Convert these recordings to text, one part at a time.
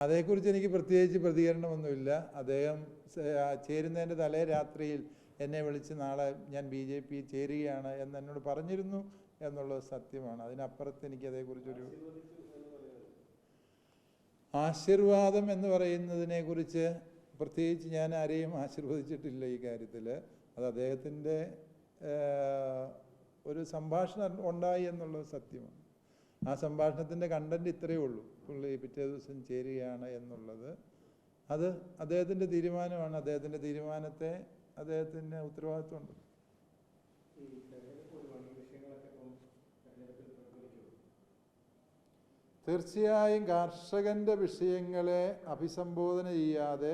അതേക്കുറിച്ച് എനിക്ക് പ്രത്യേകിച്ച് പ്രതികരണമൊന്നുമില്ല. അദ്ദേഹം ചേരുന്നതിൻ്റെ തലേ രാത്രിയിൽ എന്നെ വിളിച്ച് നാളെ ഞാൻ BJP ചേരുകയാണ് എന്ന് എന്നോട് പറഞ്ഞിരുന്നു എന്നുള്ളത് സത്യമാണ്. അതിനപ്പുറത്ത് എനിക്ക് അതേക്കുറിച്ചൊരു ആശീർവാദം എന്ന് പറയുന്നതിനെക്കുറിച്ച് പ്രത്യേകിച്ച് ഞാൻ ആരെയും ആശീർവദിച്ചിട്ടില്ല ഈ കാര്യത്തിൽ. അത് അദ്ദേഹത്തിൻ്റെ ഒരു സംഭാഷണം ഉണ്ടായി എന്നുള്ളത് സത്യമാണ്. ആ സംഭാഷണത്തിൻ്റെ കണ്ടൻറ്റ് ഇത്രയേ ഉള്ളൂ. പുള്ളി പിറ്റേ ദിവസം ചേരുകയാണ് എന്നുള്ളത് അത് അദ്ദേഹത്തിൻ്റെ തീരുമാനമാണ്. അദ്ദേഹത്തിൻ്റെ തീരുമാനത്തെ അദ്ദേഹത്തിന് ഉത്തരവാദിത്വമുണ്ട്. തീർച്ചയായും കർഷകൻ്റെ വിഷയങ്ങളെ അഭിസംബോധന ചെയ്യാതെ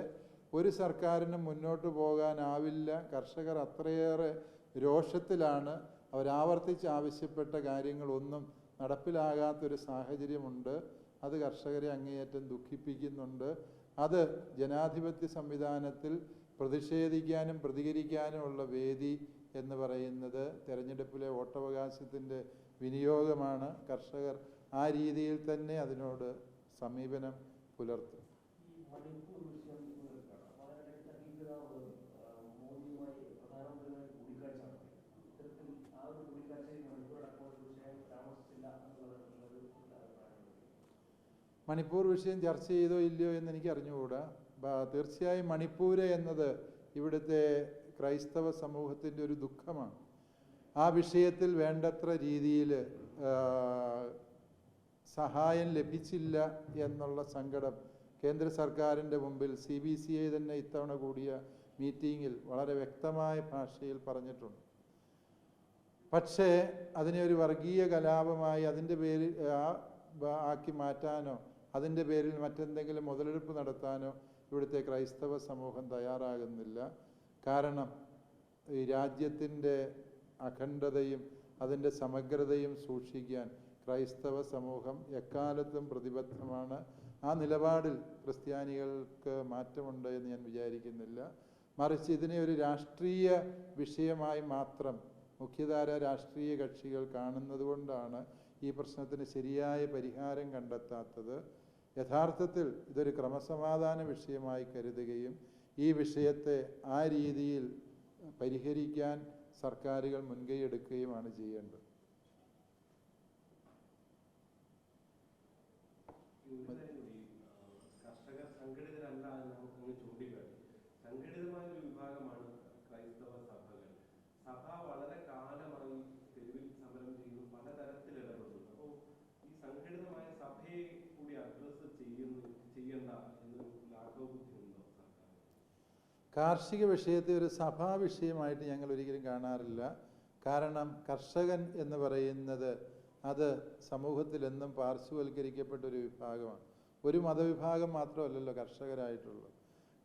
ഒരു സർക്കാരിനും മുന്നോട്ട് പോകാനാവില്ല. കർഷകർ അത്രയേറെ രോഷത്തിലാണ്. അവരാവർത്തിച്ച് ആവശ്യപ്പെട്ട കാര്യങ്ങളൊന്നും നടപ്പിലാകാത്തൊരു സാഹചര്യമുണ്ട്. അത് കർഷകരെ അങ്ങേയറ്റം ദുഃഖിപ്പിക്കുന്നുണ്ട്. അത് ജനാധിപത്യ സംവിധാനത്തിൽ പ്രതിഷേധിക്കാനും പ്രതികരിക്കാനുമുള്ള വേദി എന്ന് പറയുന്നത് തെരഞ്ഞെടുപ്പിലെ വോട്ടവകാശത്തിൻ്റെ വിനിയോഗമാണ്. കർഷകർ ആ രീതിയിൽ തന്നെ അതിനോട് സമീപനം പുലർത്തും. മണിപ്പൂർ വിഷയം ചർച്ച ചെയ്തോ ഇല്ലയോ എന്ന് എനിക്ക് അറിഞ്ഞുകൂടാ. തീർച്ചയായും മണിപ്പൂർ എന്നത് ഇവിടുത്തെ ക്രൈസ്തവ സമൂഹത്തിൻ്റെ ഒരു ദുഃഖമാണ്. ആ വിഷയത്തിൽ വേണ്ടത്ര രീതിയിൽ സഹായം ലഭിച്ചില്ല എന്നുള്ള സങ്കടം കേന്ദ്ര സർക്കാരിൻ്റെ മുമ്പിൽ CBCI തന്നെ ഇത്തവണ കൂടിയ മീറ്റിങ്ങിൽ വളരെ വ്യക്തമായ ഭാഷയിൽ പറഞ്ഞിട്ടുണ്ട്. പക്ഷേ അതിനെ ഒരു വർഗീയ കലാപമായി അതിൻ്റെ പേരിൽ ആക്കി മാറ്റാനോ അതിൻ്റെ പേരിൽ മറ്റെന്തെങ്കിലും മുതലെടുപ്പ് നടത്താനോ ഇവിടുത്തെ ക്രൈസ്തവ സമൂഹം തയ്യാറാകുന്നില്ല. കാരണം ഈ രാജ്യത്തിൻ്റെ അഖണ്ഡതയും അതിൻ്റെ സമഗ്രതയും സൂക്ഷിക്കാൻ ക്രൈസ്തവ സമൂഹം എക്കാലത്തും പ്രതിബദ്ധമാണ്. ആ നിലപാടിൽ ക്രിസ്ത്യാനികൾക്ക് മാറ്റമുണ്ട് എന്ന് ഞാൻ വിചാരിക്കുന്നില്ല. മറിച്ച് ഇതിനെ ഒരു രാഷ്ട്രീയ വിഷയമായി മാത്രം മുഖ്യധാര രാഷ്ട്രീയ കക്ഷികൾ കാണുന്നത് കൊണ്ടാണ് ഈ പ്രശ്നത്തിന് ശരിയായ പരിഹാരം കണ്ടെത്താത്തത്. യഥാർത്ഥത്തിൽ ഇതൊരു ക്രമസമാധാന വിഷയമായി കരുതുകയും ഈ വിഷയത്തെ ആ രീതിയിൽ പരിഹരിക്കാൻ സർക്കാരുകൾ മുൻകൈയെടുക്കുകയുമാണ് ചെയ്യേണ്ടത്. കർഷകർ സംഘടിതരല്ല എന്ന് നമുക്ക് ചൂണ്ടിക്കാട്ടി. സംഘടിതമായ ഒരു വിഭാഗമാണ് ക്രൈസ്തവ സഭകൾ. സഭ വളരെ കാലമായി തെരുവിൽ സമരം ചെയ്തു, പലതരത്തിൽ ഇടപെടുന്നു. അപ്പോൾ ഈ സംഘടിതമായ സഭയെ കൂടി അഡ്രസ് ചെയ്യണ്ട എന്നൊരു ലാഘവബുദ്ധിയുണ്ടോ സർക്കാർ? കാർഷിക വിഷയത്തെ ഒരു സഭാ വിഷയമായിട്ട് ഞങ്ങൾ ഒരിക്കലും കാണാറില്ല. കാരണം കർഷകൻ എന്ന് പറയുന്നത് അത് സമൂഹത്തിലെന്നും പാർശ്വവൽക്കരിക്കപ്പെട്ടൊരു വിഭാഗമാണ്. ഒരു മതവിഭാഗം മാത്രമല്ലല്ലോ കർഷകരായിട്ടുള്ളത്.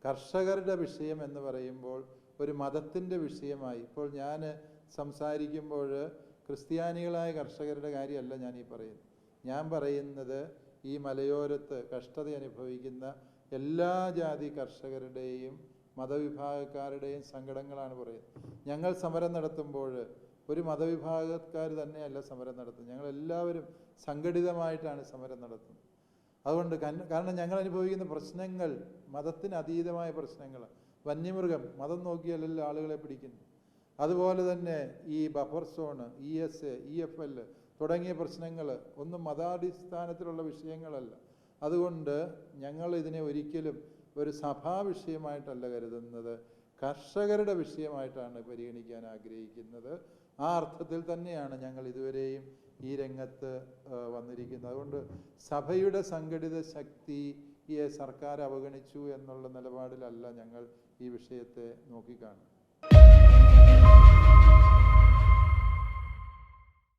കർഷകരുടെ വിഷയം എന്ന് പറയുമ്പോൾ ഒരു മതത്തിൻ്റെ വിഷയമായി ഇപ്പോൾ ഞാൻ സംസാരിക്കുമ്പോൾ ക്രിസ്ത്യാനികളായ കർഷകരുടെ കാര്യമല്ല ഞാൻ ഈ പറയുന്നത്. ഞാൻ പറയുന്നത് ഈ മലയോരത്ത് കഷ്ടത അനുഭവിക്കുന്ന എല്ലാ ജാതി കർഷകരുടെയും മതവിഭാഗക്കാരുടെയും സങ്കടങ്ങളാണ് പറയുന്നത്. ഞങ്ങൾ സമരം നടത്തുമ്പോൾ ഒരു മതവിഭാഗക്കാർ തന്നെയല്ല സമരം നടത്തുന്നത്. ഞങ്ങളെല്ലാവരും സംഘടിതമായിട്ടാണ് സമരം നടത്തുന്നത്. അതുകൊണ്ട് കാരണം ഞങ്ങൾ അനുഭവിക്കുന്ന പ്രശ്നങ്ങൾ മതത്തിന് അതീതമായ പ്രശ്നങ്ങളാണ്. വന്യമൃഗം മതം നോക്കിയല്ലല്ലോ ആളുകളെ പിടിക്കുന്നു. അതുപോലെ തന്നെ ഈ ബഫർ സോണ്, ES, EFL തുടങ്ങിയ പ്രശ്നങ്ങൾ ഒന്നും മതാടിസ്ഥാനത്തിലുള്ള വിഷയങ്ങളല്ല. അതുകൊണ്ട് ഞങ്ങൾ ഇതിനെ ഒരിക്കലും ഒരു സഭാ വിഷയമായിട്ടല്ല കരുതുന്നത്, കർഷകരുടെ വിഷയമായിട്ടാണ് പരിഗണിക്കാൻ ആഗ്രഹിക്കുന്നത്. ആ അർത്ഥത്തിൽ തന്നെയാണ് ഞങ്ങൾ ഇതുവരെയും ഈ രംഗത്ത് വന്നിരിക്കുന്നത്. അതുകൊണ്ട് സഭയുടെ സംഘടിത ശക്തിയെ സർക്കാർ അവഗണിച്ചു എന്നുള്ള നിലപാടിലല്ല ഞങ്ങൾ ഈ വിഷയത്തെ നോക്കിക്കാണും.